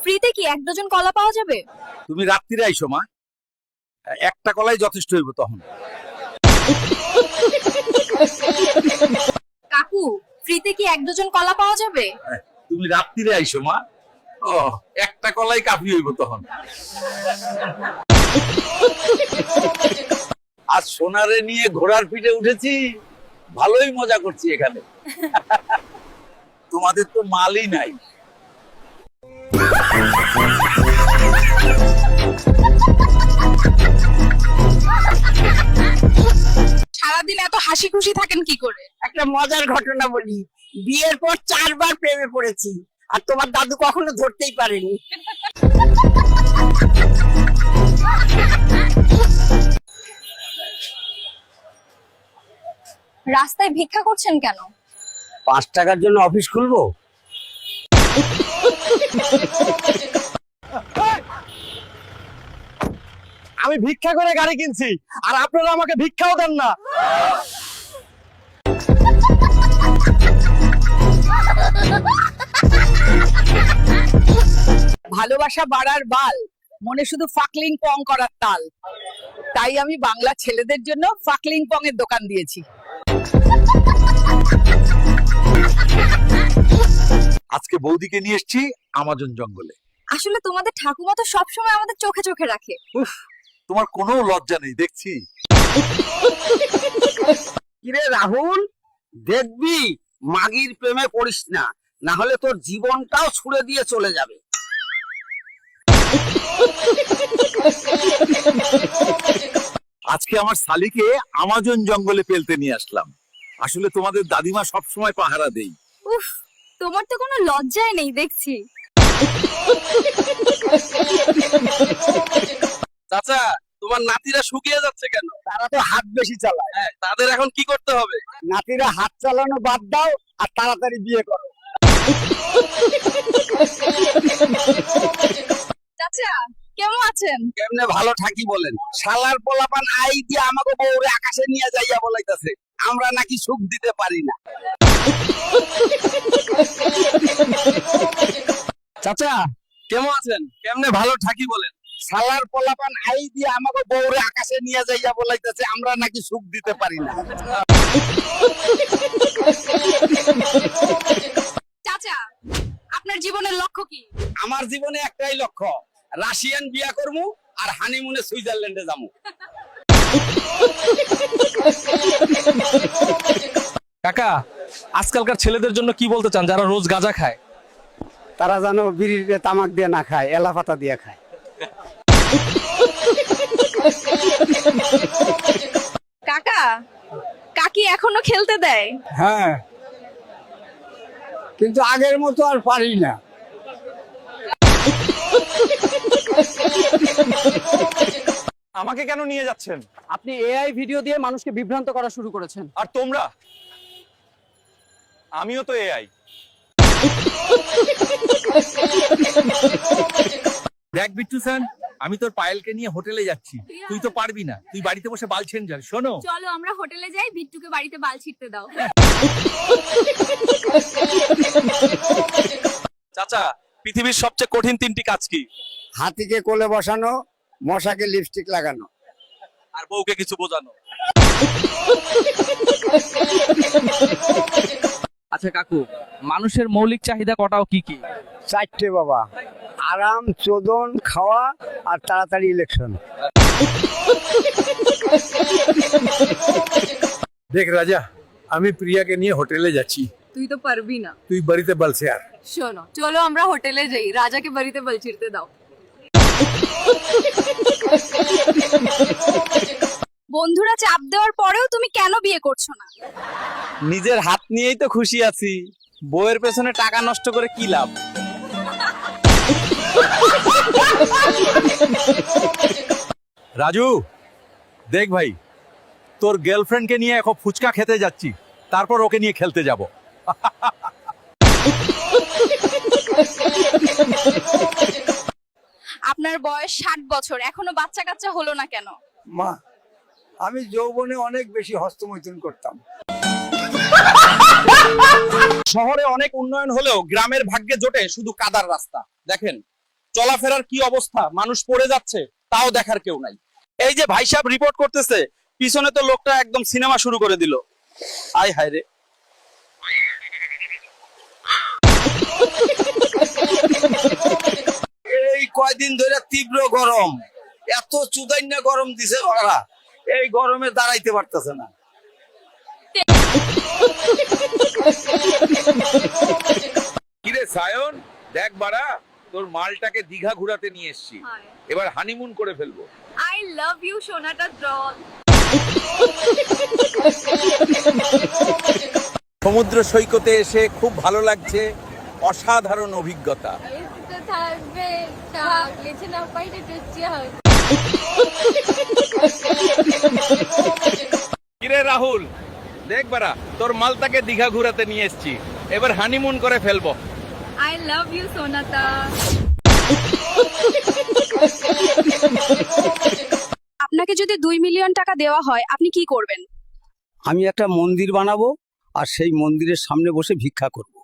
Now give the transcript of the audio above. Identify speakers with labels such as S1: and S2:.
S1: ফ্রিতে কি 1 ডজন কলা পাওয়া যাবে?
S2: তুমি রাত্রিরে আইসো মা, একটা কলাই যথেষ্ট হইব তখন।
S1: কাকু, ফ্রিতে কি 1 ডজন কলা পাওয়া যাবে?
S2: তুমি রাত্রিরে আইসো মা, ও একটা কলাই কাফি হইব তখন। আজ সোনারে নিয়ে ঘোড়ার পিঠে উঠেছি, ভালোই মজা করছি এখানে। তোমাদের তো মালই নাই।
S1: সারাদিন এত হাসি খুশি থাকেন কি করে?
S3: একটা মজার ঘটনা বলি। বিয়ের পর 4 বার প্রেমে পড়েছি, আর তোমার দাদু কখনো ধরতেই পারেনি।
S1: রাস্তায় ভিক্ষা করছেন কেন?
S3: 5 টাকার জন্য অফিস খুলবো?
S4: আমি ভিক্ষা করে গাড়ি কিনছি, আর আপনারা আমাকে ভিক্ষাও দেন না।
S3: ভালোবাসা বাড়ার বাল, মনে শুধু ফাকলিং পং করার তাল। তাই আমি বাংলা ছেলেদের জন্য ফাকলিং পং এর দোকান দিয়েছি।
S2: আজকে বৌদিকে নিয়ে এসেছি আমাজন জঙ্গলে।
S1: আসলে তোমাদের ঠাকুমা তো সবসময় আমাদের চোখে চোখে রাখে।
S2: তোমার কোনো লজ্জা নেই দেখছি।
S3: কিরে রাহুল, দেখবি মাগির প্রেমে পড়িস না, না হলে তোর জীবনটাও ছুড়ে দিয়ে চলে যাবে।
S2: আজকে আমার শালিকে আমাজন জঙ্গলে পেলতে নিয়ে আসলাম। আসলে তোমাদের দাদিমা সবসময় পাহারা দেই।
S1: উফ, তোমার তো কোনো লজ্জাই নেই দেখছি।
S4: চাচা, তোমার নাতিরা শুকিয়ে যাচ্ছে কেন?
S3: তারা তো হাত বেশি চালায়।
S4: হ্যাঁ, তাদের এখন কি করতে হবে?
S3: নাতিরা হাত চালানো বাদ দাও আর তাড়াতাড়ি বিয়ে করো।
S1: চাচা, কেমন আছেন?
S3: কেমনে ভালো থাকি বলেন? শালার পোলাপান আই দিয়ে আমাকে বউরে আকাশে নিয়ে যাইয়া বলাইতাছে আমরা নাকি সুখ দিতে পারি না।
S4: চাচা, কেমন আছেন? কেমনে ভালো থাকি বলেন?
S3: শালার পোলাপান আই দিয়ে আমাকে বউরে আকাশে নিয়ে যাইয়া বলাইতাছে আমরা নাকি সুখ দিতে পারি না।
S1: চাচা, আপনার জীবনের লক্ষ্য কি?
S3: আমার জীবনে একটাই লক্ষ্য, রাশিয়ান বিয়া করবো আর হানিমুনে সুইজারল্যান্ডে যাবো।
S4: কাকা, আজকালকার ছেলেদের জন্য কি বলতে চান যারা রোজ গাঁজা খায়?
S5: তারা যেন বিড়ির তামাক দিয়ে না খায়, এলা পাতা দিয়ে খায়।
S1: কাকা, কাকি এখনো খেলতে দেয়?
S5: হ্যাঁ, কিন্তু আগের মতো আর পারি না।
S4: আমাকে কেন নিয়ে যাচ্ছেন?
S6: আপনি এআই ভিডিও দিয়ে মানুষকে বিভ্রান্ত করা শুরু করেছেন।
S4: আর তোমরা? আমিও তো এআই।
S2: দেখ বিট্টু স্যার, আমি তোর পায়েলকে নিয়ে হোটেলে যাচ্ছি। তুই তো পারবি না, তুই বাড়িতে বসে বাল ছেন যা। শোনো,
S1: চলো আমরা হোটেলে যাই, বিট্টুকে বাড়িতে বাল ছিটতে দাও।
S4: চাচা, পৃথিবীর সবচেয়ে কঠিন 3টি কাজ কি?
S5: হাতিকে কোলে বসানো, মশাকে লিপস্টিক লাগানো।
S4: আর বউকে কিছু বোঝানো। আচ্ছা কাকু, মানুষের মৌলিক চাহিদা কটাও কি কি?
S5: 4টে বাবা, আরাম, চোদন, খাওয়া আর তাড়াতাড়ি ইলেকশন।
S2: দেখ রাজা, আমি প্রিয়াকে নিয়ে হোটেলে যাচ্ছি।
S1: তুই তো পারবি না।
S2: তুই বাড়িতে বলছে আর।
S1: শোনো, চলো আমরা হোটেলে যাই, রাজাকে বাড়িতে বাল ছিড়তে দাও। বন্ধুরা চাপ দেওয়ার পরেও তুমি কেন বিয়ে করছো না?
S4: নিজের হাত নিয়েই তো খুশি আছি, বউয়ের পেছনে টাকা নষ্ট করে কি লাভ?
S2: রাজু, দেখ ভাই, তোর গার্লফ্রেন্ডকে নিয়ে এখন ফুচকা খেতে যাচ্ছি, তারপর ওকে নিয়ে খেলতে যাব।
S1: আপনার বয়স 60 বছর, এখনো বাচ্চা কাচ্চা হলো না কেন?
S5: মা, আমি যৌবনে অনেক বেশি হস্তমৈথুন করতাম।
S4: শহরে অনেক উন্নয়ন হলেও গ্রামের ভাগ্যে জোটে শুধু কাদার রাস্তা। দেখেন চলাফেরার কি অবস্থা, মানুষ পড়ে যাচ্ছে তাও দেখার কেউ নাই। এই যে ভাই সাহেব রিপোর্ট করতেছে, পিছনে তো লোকটা একদম সিনেমা শুরু করে দিল। আয় হায় রে।
S5: এই কয়দিন ধরে তীব্র গরম, এত চুদাইন্য গরম দিছে ওরা, এই গরমে দাঁড়াইতে পারতেছে না।
S7: কিরে সায়ন, দেখ বাড়া, তোর মালটাকে দীঘা ঘুরাতে নিয়ে এসেছি, এবার হানিমুন করে ফেলবো।
S1: আই লাভ ইউ সোনাটা ডল।
S7: সমুদ্র সৈকতে এসে খুব ভালো লাগছে, অসাধারণ অভিজ্ঞতা।
S1: থাকবে থাকলে না পাইলে টেস্টি হবে।
S7: কিরে রাহুল, দেখ বাড়া, তোর মালটাকে দীঘা ঘুরাতে নিয়ে এসেছি, এবার হানিমুন করে ফেলবো।
S1: আই লাভ ইউ সোনাটা। আপনাকে যদি 2 মিলিয়ন টাকা দেওয়া হয় আপনি কি করবেন?
S5: আমি একটা মন্দির বানাবো আর সেই মন্দিরের সামনে বসে ভিক্ষা করব।